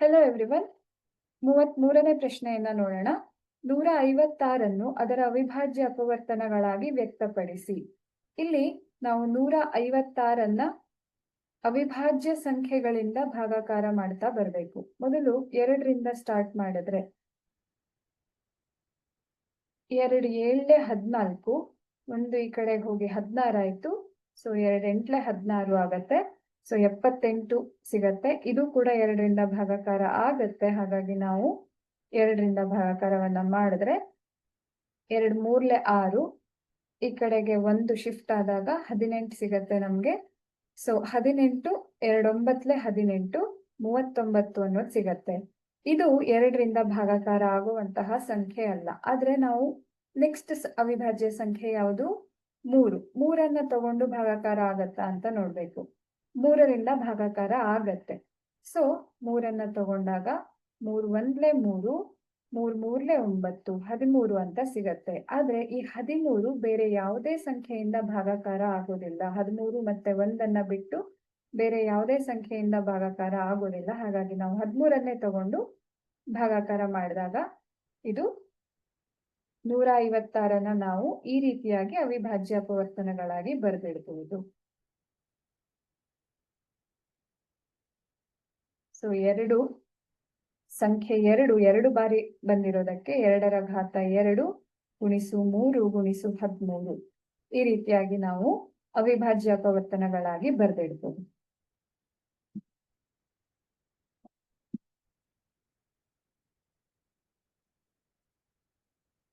Hello everyone. 33ನೇ ಪ್ರಶ್ನೆಯನ್ನ ನೋಡೋಣ. 156 ಅದರ ಅವಿಭಾಜ್ಯ ಅಪವರ್ತನಗಳಾಗಿ ವ್ಯಕ್ತಪಡಿಸಿ. ಇಲ್ಲಿ ನಾವು 156 ಅವಿಭಾಜ್ಯ ಸಂಖ್ಯೆಗಳಿಂದ ಭಾಗಾಕಾರ ಮಾಡ್ತಾ ಬರಬೇಕು. ಮೊದಲು 2ರಿಂದ ಸ್ಟಾರ್ಟ್ ಮಾಡಿದ್ರೆ 2 7 14, ಒಂದು ಈ ಕಡೆಗೆ ಹೋಗಿ 16 ಆಯ್ತು. ಸೊ 2 8 16 ಆಗತ್ತೆ. ಸೊ 78 ಸಿಗತ್ತೆ. ಇದು ಕೂಡ 2ರಿಂದ ಭಾಗಾಕಾರ ಆಗತ್ತೆ. ಹಾಗಾಗಿ ನಾವು 2ರಿಂದ ಭಾಗಾಕಾರವನ್ನ ಮಾಡಿದ್ರೆ 2 3 6, ಈ ಕಡೆಗೆ 1 ಶಿಫ್ಟ್ ಆದಾಗ 18 ಸಿಗತ್ತೆ ನಮ್ಗೆ. ಸೊ 18 2 9 18, 39 ಅನ್ನೋದು ಸಿಗತ್ತೆ. ಇದು 2ರಿಂದ ಭಾಗಾಕಾರ ಆಗುವಂತಹ ಸಂಖ್ಯೆ ಅಲ್ಲ. ಆದ್ರೆ ನಾವು ನೆಕ್ಸ್ಟ್ ಅವಿಭಾಜ್ಯ ಸಂಖ್ಯೆ ಯಾವುದು? 3. 3ಅನ್ನ ತಗೊಂಡು ಭಾಗಾಕಾರ ಆಗತ್ತಾ ಅಂತ ನೋಡ್ಬೇಕು. 3ರಿಂದ ಭಾಗಾಕಾರ ಆಗತ್ತೆ. ಸೊ 3ಅನ್ನ ತಗೊಂಡಾಗ 3 1 3, 3 3 9, 13 ಅಂತ ಸಿಗತ್ತೆ. ಆದ್ರೆ ಈ 13 ಬೇರೆ ಯಾವುದೇ ಸಂಖ್ಯೆಯಿಂದ ಭಾಗಾಕಾರ ಆಗೋದಿಲ್ಲ. 13 ಮತ್ತೆ 1ಅನ್ನ ಬಿಟ್ಟು ಬೇರೆ ಯಾವುದೇ ಸಂಖ್ಯೆಯಿಂದ ಭಾಗಾಕಾರ ಆಗೋದಿಲ್ಲ. ಹಾಗಾಗಿ ನಾವು 13ಅನ್ನೇ ತಗೊಂಡು ಭಾಗಾಕಾರ ಮಾಡಿದಾಗ ಇದು 156ನ್ನ ನಾವು ಈ ರೀತಿಯಾಗಿ ಅವಿಭಾಜ್ಯ ಅಪವರ್ತನಗಳಾಗಿ ಬರೆದಿಡಬಹುದು. ಸೊ ಸಂಖ್ಯೆ 2 ಬಾರಿ ಬಂದಿರೋದಕ್ಕೆ 2ರ ಘಾತ 2 ಗುಣಿಸು 3 ಗುಣಿಸು 13 ಈ ರೀತಿಯಾಗಿ ನಾವು ಅವಿಭಾಜ್ಯ ಅಪವರ್ತನಗಳಾಗಿ ಬರೆದಿಡಬಹುದು.